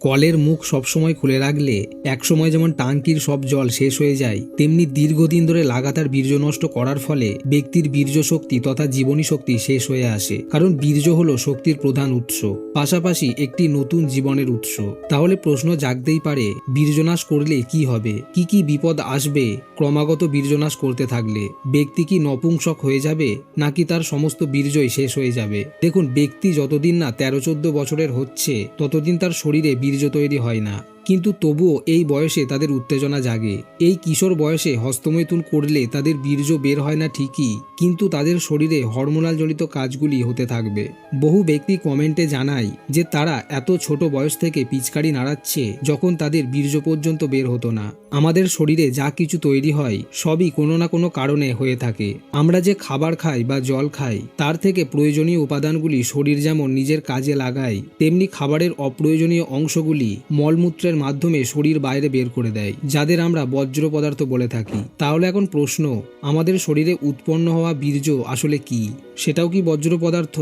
কলের মুখ সবসময় খুলে রাখলে একসময় যেমন টাঙ্কির সব জল শেষ হয়ে যায়, তেমনি দীর্ঘদিন ধরে লাগাতার বীর্য নষ্ট করার ফলে ব্যক্তির বীর্য শক্তি তথা জীবনী শক্তি শেষ হয়ে আসে। কারণ বীর্য হলো শক্তির প্রধান উৎস, পাশাপাশি একটি নতুন জীবনের উৎস। তাহলে প্রশ্ন জাগতেই পারে, বীর্যনাশ করলে কি হবে, কি কি বিপদ আসবে ক্রমাগত বীর্যনাশ করতে থাকলে? ব্যক্তি কি নপুংসক হয়ে যাবে, নাকি তার সমস্ত বীর্যই শেষ হয়ে যাবে? দেখুন, ব্যক্তি যতদিন না 13-14 বছরের হচ্ছে ততদিন তার শরীরে বীর্য তৈরি হয় না, কিন্তু তবুও এই বয়সে তাদের উত্তেজনা জাগে। এই কিশোর বয়সে হস্তমৈথুন করলে তাদের বীর্য বের হয় না ঠিকই, কিন্তু তাদের শরীরে হরমোনাল জনিত কাজগুলি হতে থাকবে। বহু ব্যক্তি কমেন্টে জানায় যে তারা এত ছোট বয়স থেকে পিচকারি নাড়াচ্ছে যখন তাদের বীর্য পর্যন্ত বের হতো না। আমাদের শরীরে যা কিছু তৈরি হয় সবই কোনো না কোনো কারণে হয়ে থাকে। আমরা যে খাবার খাই বা জল খাই তার থেকে প্রয়োজনীয় উপাদানগুলি শরীর যেমন নিজের কাজে লাগায়, তেমনি খাবারের অপ্রয়োজনীয় অংশগুলি মলমূত্রের মাধ্যমে শরীর বাইরে বের করে দেয়, যাদের আমরা বর্জ্য পদার্থ বলে থাকি। তাহলে এখন প্রশ্ন, আমাদের শরীরে উৎপন্ন হওয়া বীর্য আসলে কি? সেটাও কি বর্জ্য পদার্থ?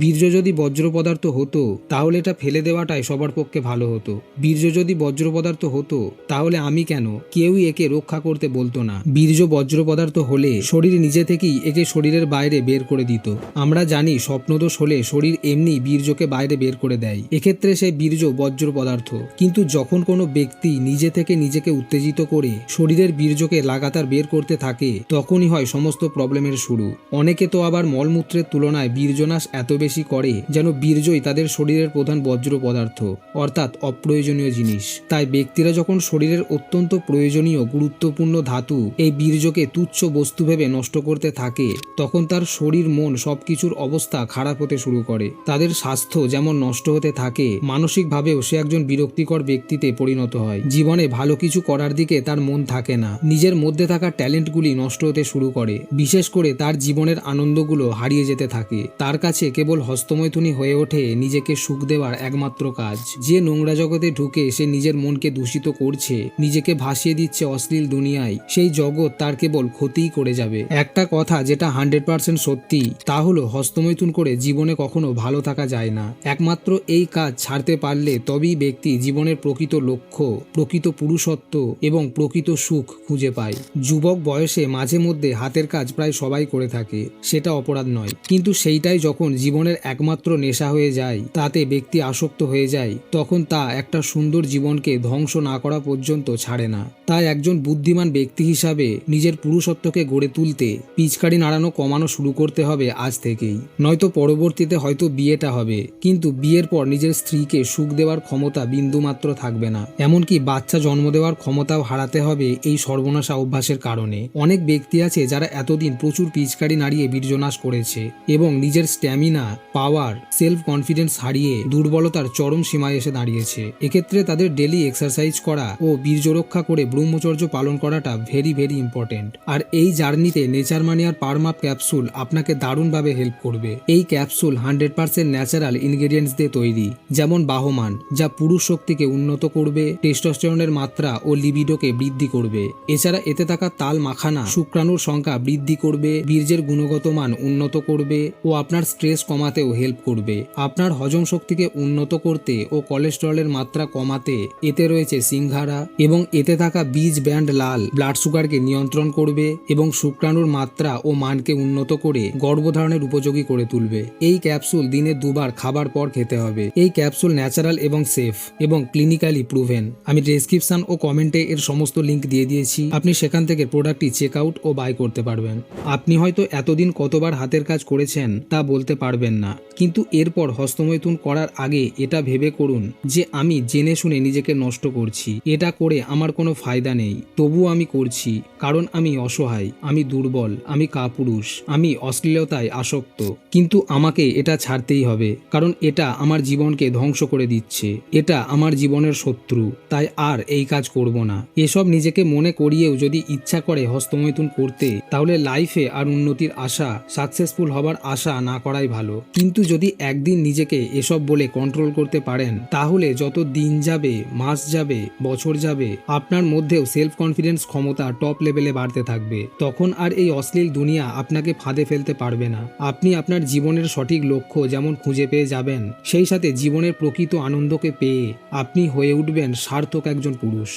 বীর্য যদি বর্জ্য পদার্থ হতো তাহলে এটা ফেলে দেওয়াটাই সবার পক্ষে ভালো হতো। বীর্য যদি বর্জ্য পদার্থ হতো তাহলে আমি কেন, কেউই একে রক্ষা করতে বলতো না। বীর্য বর্জ্য পদার্থ হলে শরীর নিজে থেকেই একে শরীরের বাইরে বের করে দিত। আমরা জানি স্বপ্নদোষ হলে শরীর এমনি বীর্যকে বাইরে বের করে দেয়, এক্ষেত্রে সেই বীর্য বর্জ্য পদার্থ। কিন্তু যখন কোনো ব্যক্তি নিজে থেকে নিজেকে উত্তেজিত করে শরীরের বীর্যকে লাগাতার বের করতে থাকে, তখনই হয় সমস্ত প্রবলেমের শুরু। অনেকে তো আবার মলমূত্রের তুলনায় বীর্যনাশ এত বেশি করে যেন বীর্যই তাদের শরীরের প্রধান বর্জ্য পদার্থ, অর্থাৎ অপ্রয়োজনীয় জিনিস। তাই ব্যক্তিরা যখন শরীরের অত্যন্ত প্রয়োজনীয় গুরুত্বপূর্ণ ধাতু এই বীর্যকে তুচ্ছ বস্তু ভেবে নষ্ট করতে থাকে, তখন তার শরীর মন সবকিছুর অবস্থা খারাপ হতে শুরু করে। তাদের স্বাস্থ্য যেমন নষ্ট হতে থাকে, মানসিকভাবেও সে একজন বিরক্তিকর ব্যক্তিতে পরিণত হয়। জীবনে ভালো কিছু করার দিকে তার মন থাকে না, নিজের মধ্যে থাকা ট্যালেন্টগুলি নষ্ট হতে শুরু করে, বিশেষ করে তার জীবনের আনন্দগুলো হারিয়ে যেতে থাকে। তার কাছে কেবল হস্তমৈথুনই হয়ে ওঠে নিজেকে সুখ দেওয়ার একমাত্র কাজ। যে নোংরা জগতে ঢুকে সে নিজের মনকে দূষিত করছে, নিজেকে ভাসিয়ে দিচ্ছে অশ্লীল দুনিয়ায়, সেই জগৎ তার কেবল ক্ষতিই করে যাবে। একটা কথা যেটা 100% সত্যি, তা হলো হস্তমৈথুন করে জীবনে কখনো ভালো থাকা যায় না। একমাত্র এই কাজ ছাড়তে পারলে তবেই ব্যক্তি জীবনের প্রকৃত লক্ষ্য, প্রকৃত পুরুষত্ব এবং প্রকৃত সুখ খুঁজে পায়। যুবক বয়সে মাঝে মধ্যে হাতের কাজ প্রায় সবাই করে থাকে, সেটা অপরাধ নয়, কিন্তু সেইটাই যখন জীবনের একমাত্র নেশা হয়ে যায়, তাতে ব্যক্তি আসক্ত হয়ে যায়, তখন তা একটা সুন্দর জীবনকে ধ্বংস না করা পর্যন্ত ছাড়ে না। তাই একজন বুদ্ধিমান ব্যক্তি হিসাবে নিজের পুরুষত্বকে গড়ে তুলতে পিচকারি নাড়ানো কমানো শুরু করতে হবে আজ থেকেই। নয়তো পরবর্তীতে হয়তো বিয়েটা হবে, কিন্তু বিয়ের পর নিজের স্ত্রীকে সুখ দেওয়ার ক্ষমতা বিন্দুমাত্র থাকবে না, এমনকি বাচ্চা জন্ম দেওয়ার ক্ষমতাও হারাতে হবে এই সর্বনাশা অভ্যাসের কারণে। অনেক ব্যক্তি আছে যারা এতদিন প্রচুর পিচকারি নাড়িয়ে বীর্যনাশ করেছে এবং নিজের স্ট্যামিনা, পাওয়ার, সেলফ কনফিডেন্স হারিয়ে দুর্বলতার চরম সীমায় এসে দাঁড়িয়েছে। এক্ষেত্রে তাদের ডেলি এক্সারসাইজ করা ও বীর্য রক্ষা করে ব্রহ্মচর্য পালন করাটা ভেরি ইম্পর্টেন্ট। আর এই জার্নিতে নেচার মানিয়ার পারমাপ ক্যাপসুল আপনাকে দারুণভাবে হেল্প করবে। এই ক্যাপসুল 100% ন্যাচারাল ইনগ্রেডিয়েন্টস দিয়ে তৈরি, যেমন বাহমান, যা পুরুষ শক্তিকে উন্নত করবে, টেস্টোস্টেরনের মাত্রা ও লিবিডোকে বৃদ্ধি করবে। এছাড়া এতে থাকা তাল মাখানা শুক্রাণুর সংখ্যা বৃদ্ধি করবে, বীর্যের গুণগত মান উন্নত করবে ও আপনার স্ট্রেস কমাতেও হেল্প করবে। আপনার হজম শক্তিকে উন্নত করতে ও কোলেস্টেরলের মাত্রা কমাতে এতে রয়েছে সিংঘারা, এবং এতে থাকা বীজ ব্যান্ড লাল ব্লাড সুগারকে নিয়ন্ত্রণ করবে এবং শুক্রাণুর মাত্রা ও মানকে উন্নত করে গর্ভধারণের উপযোগী করে তুলবে। এই ক্যাপসুল দিনে 2 বার খাবার পর খেতে হবে। এই ক্যাপসুল ন্যাচারাল এবং সেফ এবং ক্লিনিক্যালি প্রুভেন। আমি ডেসক্রিপশন ও কমেন্টে এর সমস্ত লিঙ্ক দিয়ে দিয়েছি, আপনি সেখান থেকে প্রোডাক্টটি চেক আউট ও বাই করতে পারবেন। আপনি হয়তো এতদিন কতবার হাতের কাজ করেছেন তা বলতে পারবেন না, কিন্তু এরপর হস্তমৈথুন করার আগে এটা ভেবে করুন যে আমি জেনে শুনে নিজেকে নষ্ট করছি, এটা করে আমার কোনো ফায়দা নেই, তবুও আমি করছি কারণ আমি অসহায়, আমি দুর্বল, আমি কাপুরুষ, আমি অশ্লীলতায় আসক্ত। কিন্তু আমাকে এটা ছাড়তেই হবে, কারণ এটা আমার জীবনকে ধ্বংস করে দিচ্ছে, এটা আমার জীবনের শত্রু, তাই আর এই কাজ করব না। এসব নিজেকে মনে করিয়েও যদি ইচ্ছা করে হস্তমৈথুন করতে, তাহলে লাইফে আর উন্নতির আশা, সাকসেসফুল হবার আশা না করাই ভালো। কিন্তু যদি একদিন নিজেকে এসব বলে কন্ট্রোল করতে পারেন, তাহলে যত দিন যাবে, মাস যাবে, বছর যাবে, আপনার মধ্যে মধ্যেও সেলফ কনফিডেন্স ক্ষমতা টপ লেভেলে বাড়তে থাকবে। তখন আর এই অশ্লীল দুনিয়া আপনাকে ফাঁদে ফেলতে পারবে না। আপনি আপনার জীবনের সঠিক লক্ষ্য যেমন খুঁজে পেয়ে যাবেন, সেই সাথে জীবনের প্রকৃত আনন্দকে পেয়ে আপনি হয়ে উঠবেন সার্থক একজন পুরুষ।